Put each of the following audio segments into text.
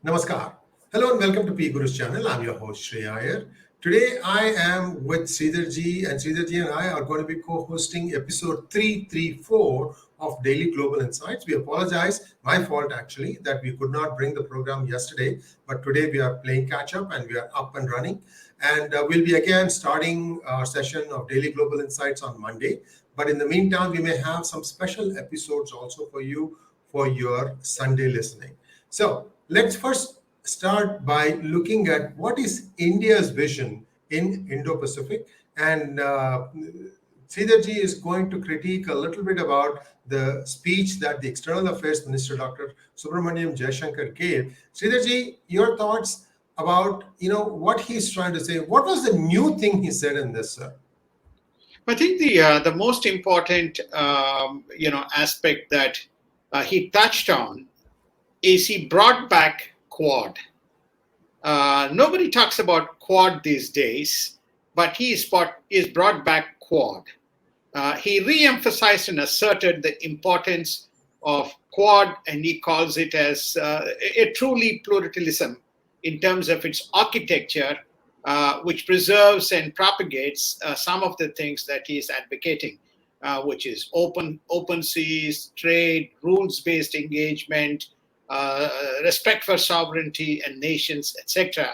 Namaskar. Hello and welcome to PGurus channel. I'm your host 𝙒𝙖𝙩𝙤 Iyer. Today I am with Sridharji, and Sridharji and I are going to be co-hosting episode 334 of Daily Global Insights. We apologize, my fault actually, that we could not bring the program yesterday, but today we are playing catch up and we are up and running. And we'll be again starting our session of Daily Global Insights on Monday. But in the meantime, we may have some special episodes also for you for your Sunday listening. So let's first start by looking at what is India's vision in Indo-Pacific. And Sridharji is going to critique a little bit about the speech that the External Affairs Minister, Dr. 𝙒𝙗𝙗 Jaishankar gave. Sridharji, your thoughts about what he's trying to say. What was the new thing he said in this, sir? I think the most important aspect that he touched on is he brought back Quad. Nobody talks about Quad these days, but he is brought back Quad. He re-emphasized and asserted the importance of Quad, and he calls it as a truly pluralism in terms of its architecture, which preserves and propagates some of the things that he is advocating, which is open seas, trade, rules-based engagement, respect for sovereignty and nations, etc.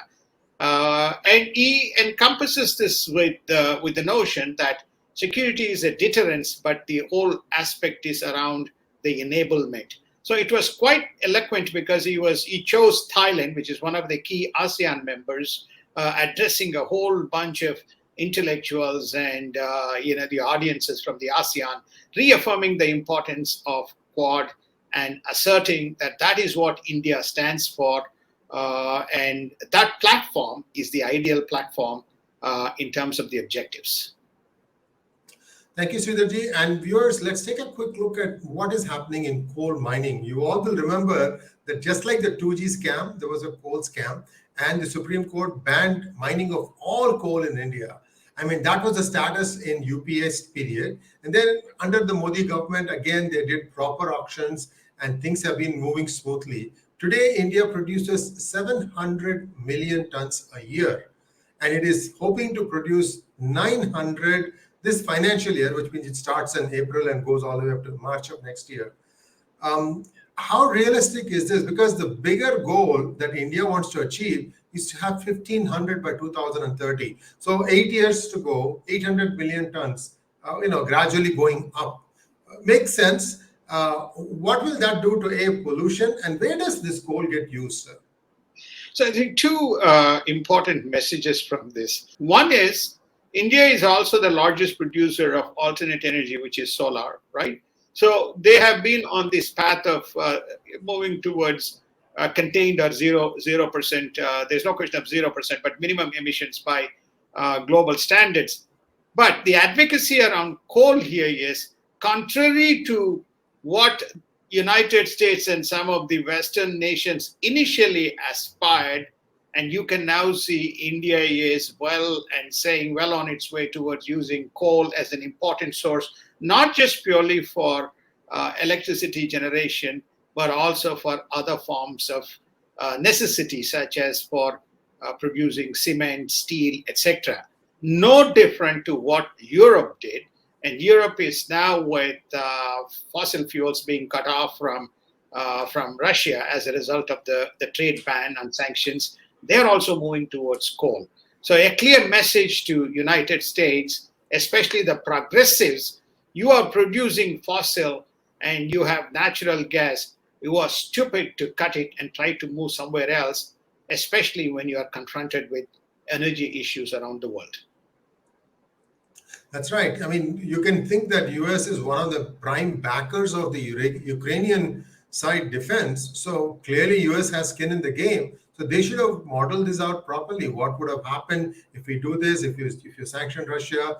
And he encompasses this with the notion that security is a deterrence, but the whole aspect is around the enablement. So it was quite eloquent because he chose Thailand, which is one of the key ASEAN members, addressing a whole bunch of intellectuals and the audiences from the ASEAN, reaffirming the importance of Quad and asserting that is what India stands for, and that platform is the ideal platform in terms of the objectives. Thank you, Sridharji. And viewers, let's take a quick look at what is happening in coal mining. You all will remember that just like the 2G scam, there was a coal scam, and the Supreme Court banned mining of all coal in India. I mean, that was the status in UPA's period. And then under the Modi government, again, they did proper auctions and things have been moving smoothly. Today, India produces 700 million tons a year, and it is hoping to produce 900 this financial year, which means it starts in April and goes all the way up to March of next year. How realistic is this? Because the bigger goal that India wants to achieve is to have 1,500 by 2030. So 8 years to go, 800 million tons, gradually going up. Makes sense. What will that do to air pollution, and where does this coal get used, sir? So I think two important messages from this. One is India is also the largest producer of alternate energy, which is solar, right? So they have been on this path of moving towards contained or 0%. There's no question of 0%, but minimum emissions by global standards. But the advocacy around coal here is contrary to what United States and some of the Western nations initially aspired, and you can now see India is well on its way towards using coal as an important source, not just purely for electricity generation, but also for other forms of necessity, such as for producing cement, steel, etc. No different to what Europe did. And Europe is now with fossil fuels being cut off from Russia as a result of the trade ban and sanctions. They're also moving towards coal. So a clear message to United States, especially the progressives: you are producing fossil and you have natural gas. You are stupid to cut it and try to move somewhere else, especially when you are confronted with energy issues around the world. That's right. I mean, you can think that US is one of the prime backers of the Ukrainian side defense. So clearly US has skin in the game. So they should have modeled this out properly. What would have happened if we do this, if you sanction Russia?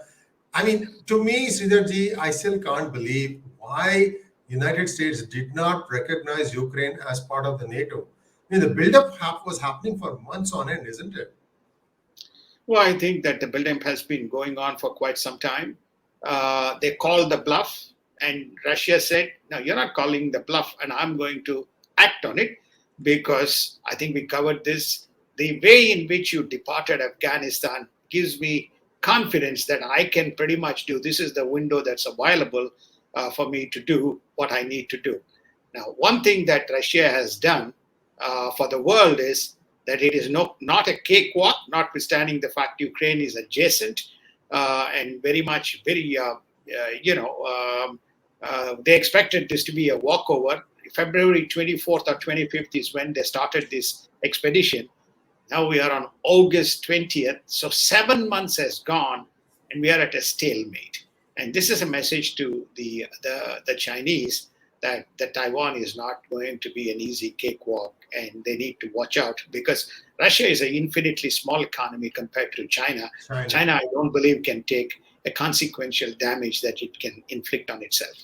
I mean, to me, Sridharji, I still can't believe why United States did not recognize Ukraine as part of the NATO. I mean, the buildup was happening for months on end, isn't it? Well, I think that the buildup has been going on for quite some time. They called the bluff, and Russia said, no, you're not calling the bluff, and I'm going to act on it. because I think we covered this. The way in which you departed Afghanistan gives me confidence that I can pretty much do. This is the window that's available for me to do what I need to do. Now, one thing that Russia has done for the world is that it is not a cakewalk, notwithstanding the fact Ukraine is adjacent and very much, they expected this to be a walkover. February 24th or 25th is when they started this expedition. Now we are on August 20th. So 7 months has gone and we are at a stalemate. And this is a message to the Chinese that Taiwan is not going to be an easy cakewalk, and they need to watch out, because Russia is an infinitely small economy compared to China. China, I don't believe, can take a consequential damage that it can inflict on itself.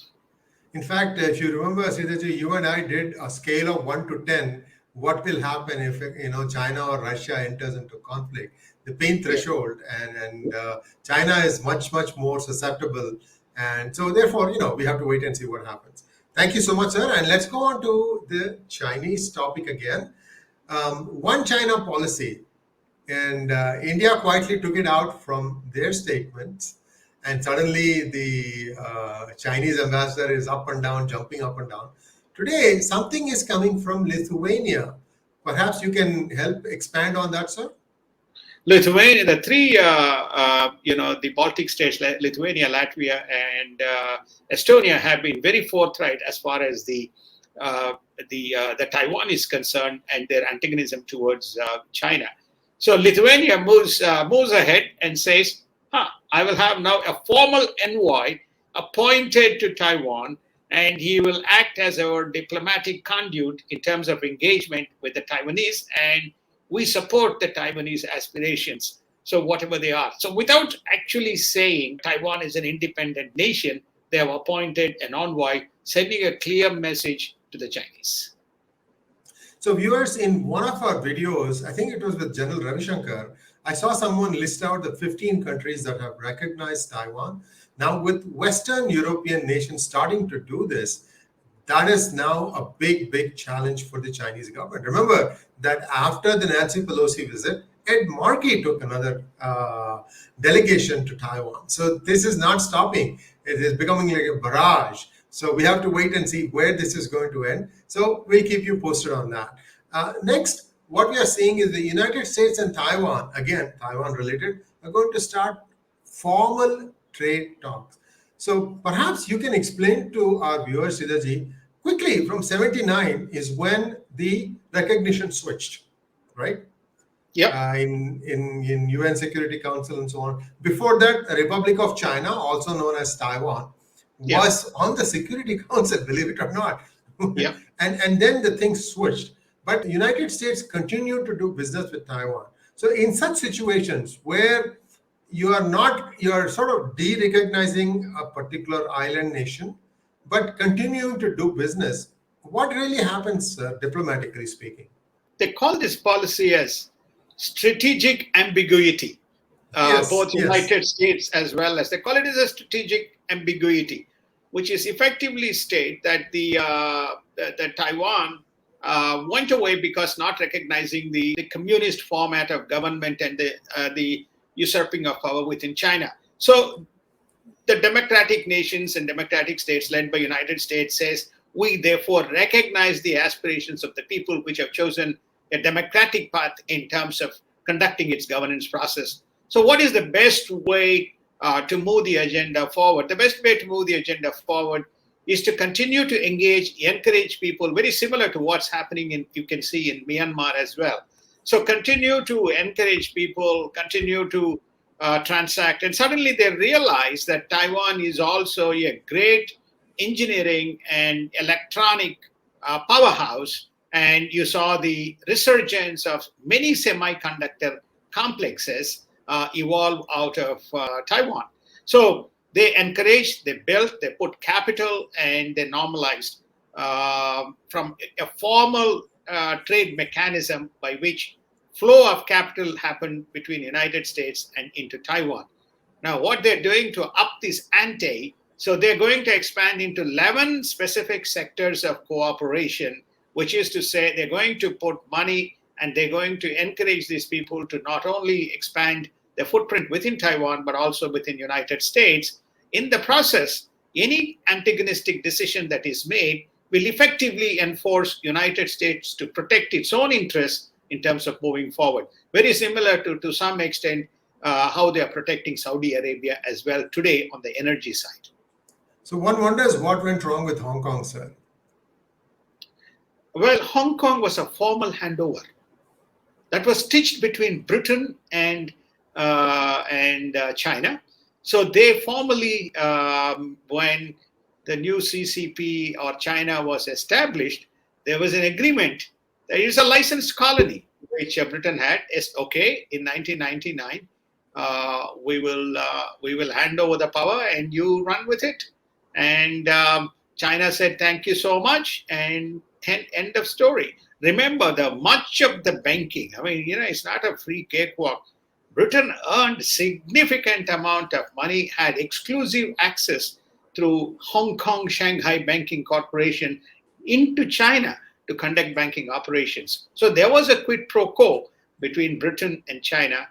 In fact, if you remember, Sridharji, you and I did a scale of 1 to 10. What will happen if China or Russia enters into conflict? The pain threshold, and China is much more susceptible, and so therefore we have to wait and see what happens. Thank you so much, sir. And let's go on to the Chinese topic again. One China policy, and India quietly took it out from their statements. And suddenly the Chinese ambassador is up and down, jumping up and down. Today, something is coming from Lithuania. Perhaps you can help expand on that, sir? Lithuania, the three, the Baltic states, Lithuania, Latvia, and Estonia, have been very forthright as far as the Taiwan is concerned and their antagonism towards China. So Lithuania moves ahead and says, I will have now a formal envoy appointed to Taiwan, and he will act as our diplomatic conduit in terms of engagement with the Taiwanese, and we support the Taiwanese aspirations, so whatever they are. So without actually saying Taiwan is an independent nation, they have appointed an envoy, sending a clear message to the Chinese. So viewers, in one of our videos, I think it was with General Ravi Shankar, I saw someone list out the 15 countries that have recognized Taiwan. Now, with Western European nations starting to do this, that is now a big challenge for the Chinese government. Remember that after the Nancy Pelosi visit, Ed Markey took another delegation to Taiwan. So this is not stopping. It is becoming like a barrage. So we have to wait and see where this is going to end. So we'll keep you posted on that. Next, what we are seeing is the United States and Taiwan, again, Taiwan related, are going to start formal trade talks. So perhaps you can explain to our viewers, Sridharji, quickly, from 79 is when the recognition switched, right? Yeah. In UN Security Council and so on. Before that, the Republic of China, also known as Taiwan, was on the Security Council, believe it or not. Yeah. and then the thing switched. But the United States continued to do business with Taiwan. So in such situations where you are sort of de-recognizing a particular island nation, but continuing to do business, what really happens, diplomatically speaking? They call this policy as strategic ambiguity. Both United States as well as they call it as a strategic ambiguity, which is effectively state that the Taiwan went away because not recognizing the communist format of government and the usurping of power within China. So the democratic nations and democratic states led by United States says, we therefore recognize the aspirations of the people which have chosen a democratic path in terms of conducting its governance process. So what is the best way to move the agenda forward? The best way to move the agenda forward is to continue to engage, encourage people, very similar to what's happening you can see in Myanmar as well. So continue to encourage people, continue to transact. And suddenly they realize that Taiwan is also a great engineering and electronic powerhouse. And you saw the resurgence of many semiconductor complexes evolve out of Taiwan. So they encouraged, they built, they put capital, and they normalized from a formal trade mechanism by which flow of capital happened between the United States and into Taiwan. Now, what they're doing to up this ante, so they're going to expand into 11 specific sectors of cooperation, which is to say they're going to put money and they're going to encourage these people to not only expand their footprint within Taiwan, but also within United States. In the process, any antagonistic decision that is made will effectively enforce United States to protect its own interests in terms of moving forward. Very similar to some extent how they are protecting Saudi Arabia as well today on the energy side. So one wonders what went wrong with Hong Kong, sir. Well, Hong Kong was a formal handover that was stitched between Britain and China. So they formally, when the new CCP or China was established, there was an agreement that it is a licensed colony, which Britain had. Okay, in 1999, we will hand over the power and you run with it. And China said, thank you so much, and end of story. Remember, much of the banking, I mean, it's not a free cakewalk. Britain earned significant amount of money, had exclusive access through Hong Kong Shanghai Banking Corporation into China to conduct banking operations. So there was a quid pro quo between Britain and China.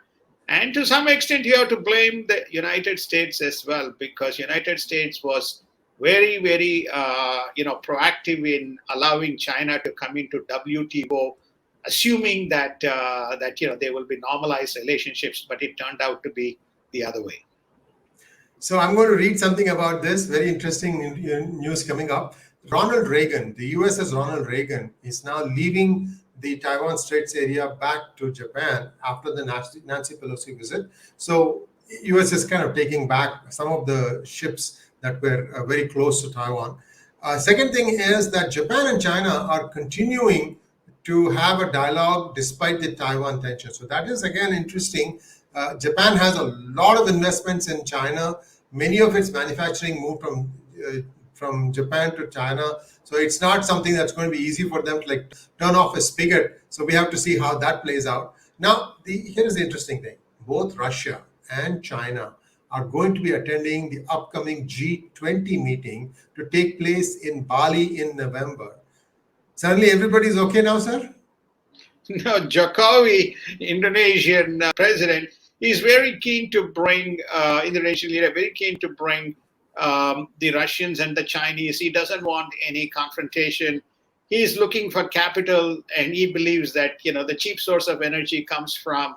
And to some extent, you have to blame the United States as well, because United States was very, very, proactive in allowing China to come into WTO, assuming that there will be normalized relationships, but it turned out to be the other way. So I'm going to read something about this. Very interesting news coming up. Ronald Reagan, the US's Ronald Reagan, is now leaving the Taiwan Straits area back to Japan after the Nancy Pelosi visit. So US is kind of taking back some of the ships that were very close to Taiwan. Second thing is that Japan and China are continuing to have a dialogue despite the Taiwan tension. So that is again interesting. Japan has a lot of investments in China. Many of its manufacturing moved from Japan to China. So it's not something that's going to be easy for them to like turn off a spigot. So we have to see how that plays out. Now, here is the interesting thing. Both Russia and China are going to be attending the upcoming G20 meeting to take place in Bali in November. Suddenly everybody's okay now, sir? No, Jokowi, Indonesian president, is very keen to bring, Indonesian leader, very keen to bring the Russians and the Chinese. He doesn't want any confrontation. He is looking for capital, and he believes that the cheap source of energy comes from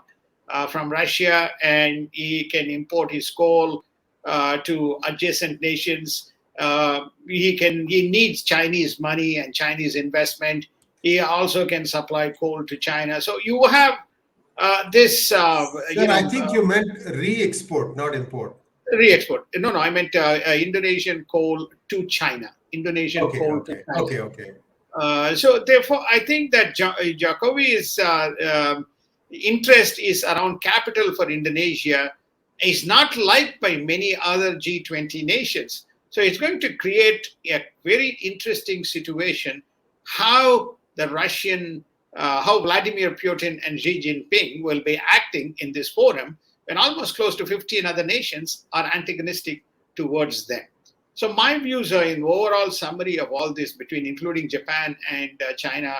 Russia, and he can import his coal to adjacent nations. He needs Chinese money and Chinese investment. He also can supply coal to China. So you have this. Sir, I think you meant re-export, not import. Re-export. No, I meant Indonesian coal to China. Indonesian coal to China. Okay. So therefore, I think that Jokowi's interest is around capital for Indonesia. Is not liked by many other G20 nations. So it's going to create a very interesting situation how Vladimir Putin and Xi Jinping will be acting in this forum when almost close to 15 other nations are antagonistic towards them. So my views are in overall summary of all this including Japan and China,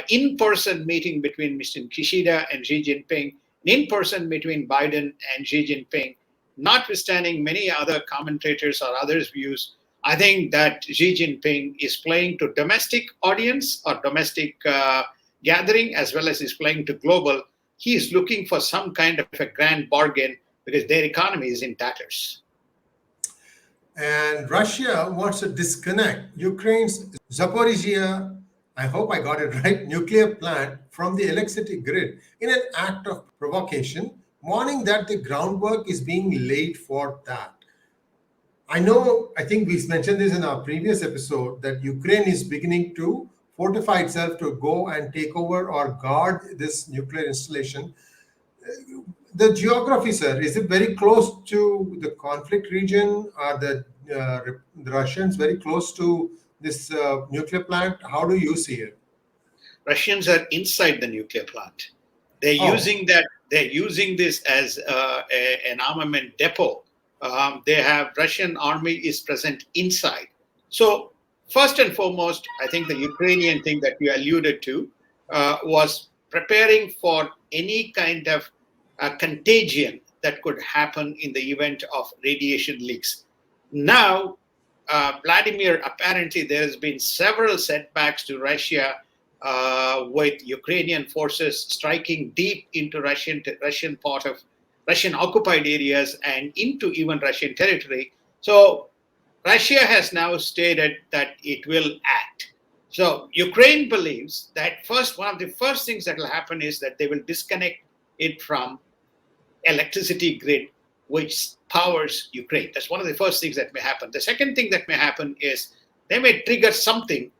in-person meeting between Mr. Kishida and Xi Jinping, in-person between Biden and Xi Jinping, notwithstanding many other commentators or others' views. I think that Xi Jinping is playing to domestic audience or domestic gathering as well as is playing to global. He is looking for some kind of a grand bargain because their economy is in tatters. And Russia wants to disconnect Ukraine's Zaporizhia, I hope I got it right, nuclear plant from the electricity grid in an act of provocation, warning that the groundwork is being laid for that. I think we mentioned this in our previous episode, that Ukraine is beginning to fortify itself to go and take over or guard this nuclear installation. The geography, sir, is it very close to the conflict region? Are the Russians very close to this nuclear plant? How do you see it? Russians are inside the nuclear plant. They're using that. They're using this as an armament depot. Russian army is present inside. So First and foremost, I think the Ukrainian thing that you alluded to was preparing for any kind of contagion that could happen in the event of radiation leaks. Now, Vladimir, apparently there has been several setbacks to Russia with Ukrainian forces striking deep into Russian occupied areas and into even Russian territory. So Russia has now stated that it will act. So Ukraine believes that one of the first things that will happen is that they will disconnect it from electricity grid, which powers Ukraine. That's one of the first things that may happen. The second thing that may happen is they may trigger something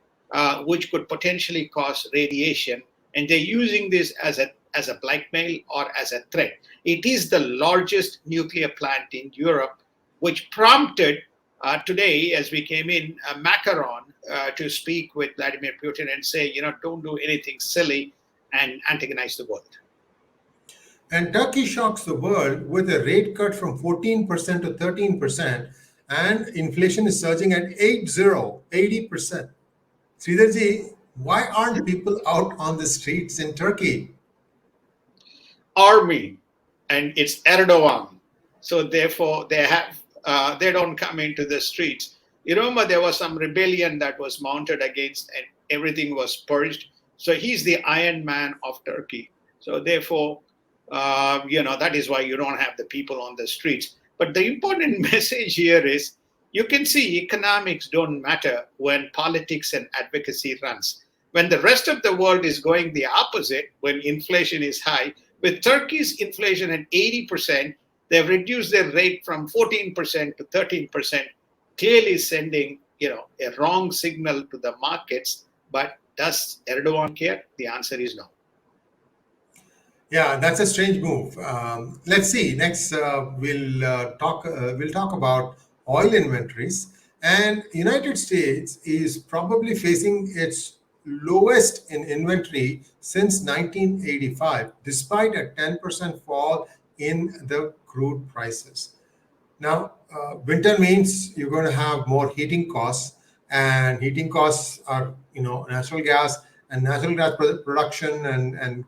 which could potentially cause radiation, and they're using this as a blackmail or as a threat. It is the largest nuclear plant in Europe, which prompted today, as we came in, Macron to speak with Vladimir Putin and say, don't do anything silly and antagonize the world. And Turkey shocks the world with a rate cut from 14% to 13%, and inflation is surging at 80%. Sridharji, why aren't people out on the streets in Turkey? Army, and it's Erdogan. So therefore, they don't come into the streets. You remember there was some rebellion that was mounted against, and everything was purged. So he's the Iron Man of Turkey. So therefore, that is why you don't have the people on the streets. But the important message here is you can see economics don't matter when politics and advocacy runs. When the rest of the world is going the opposite, when inflation is high, with Turkey's inflation at 80%, they've reduced their rate from 14% to 13%, clearly sending a wrong signal to the markets. But does Erdogan care? The answer is no. Yeah, that's a strange move. Let's see. Next, we'll talk about oil inventories. And United States is probably facing its lowest in inventory since 1985, despite a 10% fall in the crude prices. Now, winter means you're going to have more heating costs, and heating costs are, natural gas production and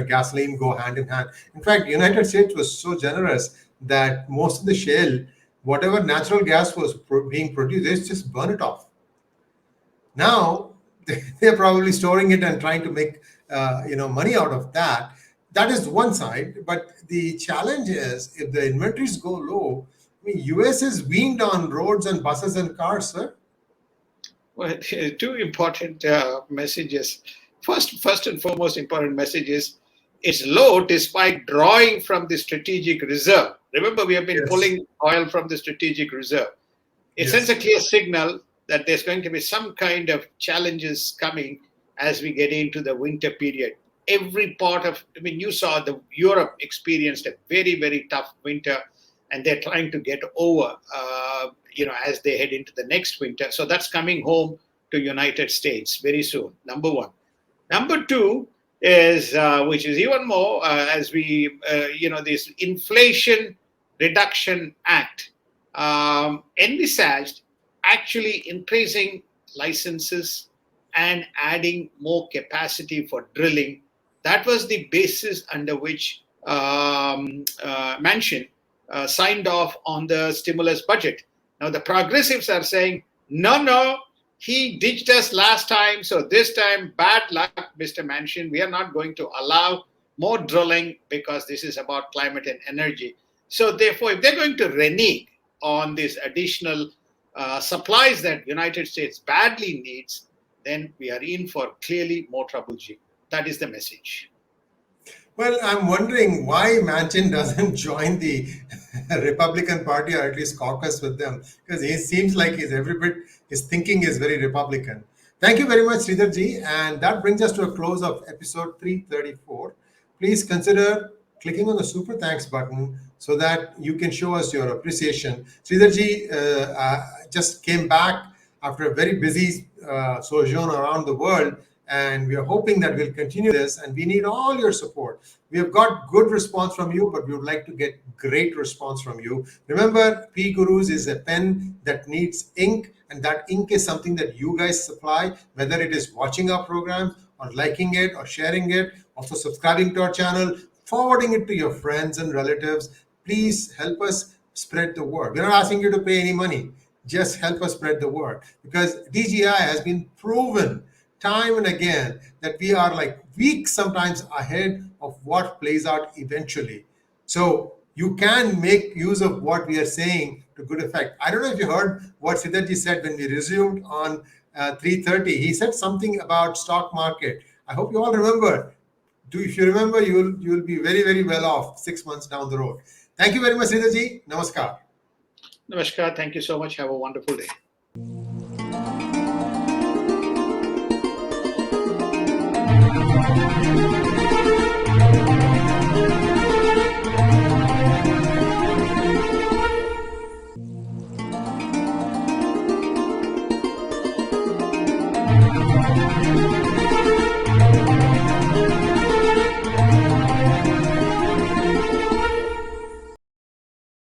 gasoline go hand in hand. In fact, United States was so generous that most of the shale, whatever natural gas was being produced, they just burn it off. Now, they're probably storing it and trying to make money out of that. That is one side. But the challenge is, if the inventories go low, US is weaned on roads and buses and cars, sir. Well, two important messages. First and foremost important message is it's low despite drawing from the strategic reserve. Remember, we have been pulling oil from the strategic reserve. It sends a clear signal that there's going to be some kind of challenges coming as we get into the winter period. Every part of, you saw Europe experienced a very, very tough winter, and they're trying to get over, as they head into the next winter. So that's coming home to United States very soon, number one. Number two is, which is even more, as we, this Inflation Reduction Act envisaged actually increasing licenses and adding more capacity for drilling. That was the basis under which Manchin signed off on the stimulus budget. Now the progressives are saying, no, he ditched us last time, so this time, bad luck, Mr. Manchin. We are not going to allow more drilling because this is about climate and energy. So therefore, if they're going to renege on these additional supplies that United States badly needs, then we are in for clearly more trouble. That is the message. Well, I'm wondering why Manchin doesn't join the Republican Party, or at least caucus with them, because he seems like his thinking is very Republican. Thank you very much, Sridharji. And that brings us to a close of episode 334. Please consider clicking on the super thanks button so that you can show us your appreciation. Sridharji just came back after a very busy sojourn around the world, and we are hoping that we'll continue this, and we need all your support. We have got good response from you, but we would like to get great response from you. Remember, PGurus is a pen that needs ink, and that ink is something that you guys supply, whether it is watching our program or liking it or sharing it, also subscribing to our channel, forwarding it to your friends and relatives. Please help us spread the word. We're not asking you to pay any money. Just help us spread the word, because DGI has been proven time and again that we are like weeks sometimes ahead of what plays out eventually. So you can make use of what we are saying to good effect. I don't know if you heard what Siddharji said when we resumed on 3:30. He said something about stock market. I hope you all remember. If you remember, you will be very, very well off 6 months down the road. Thank you very much, Siddharji. Namaskar. Namaskar. Thank you so much. Have a wonderful day.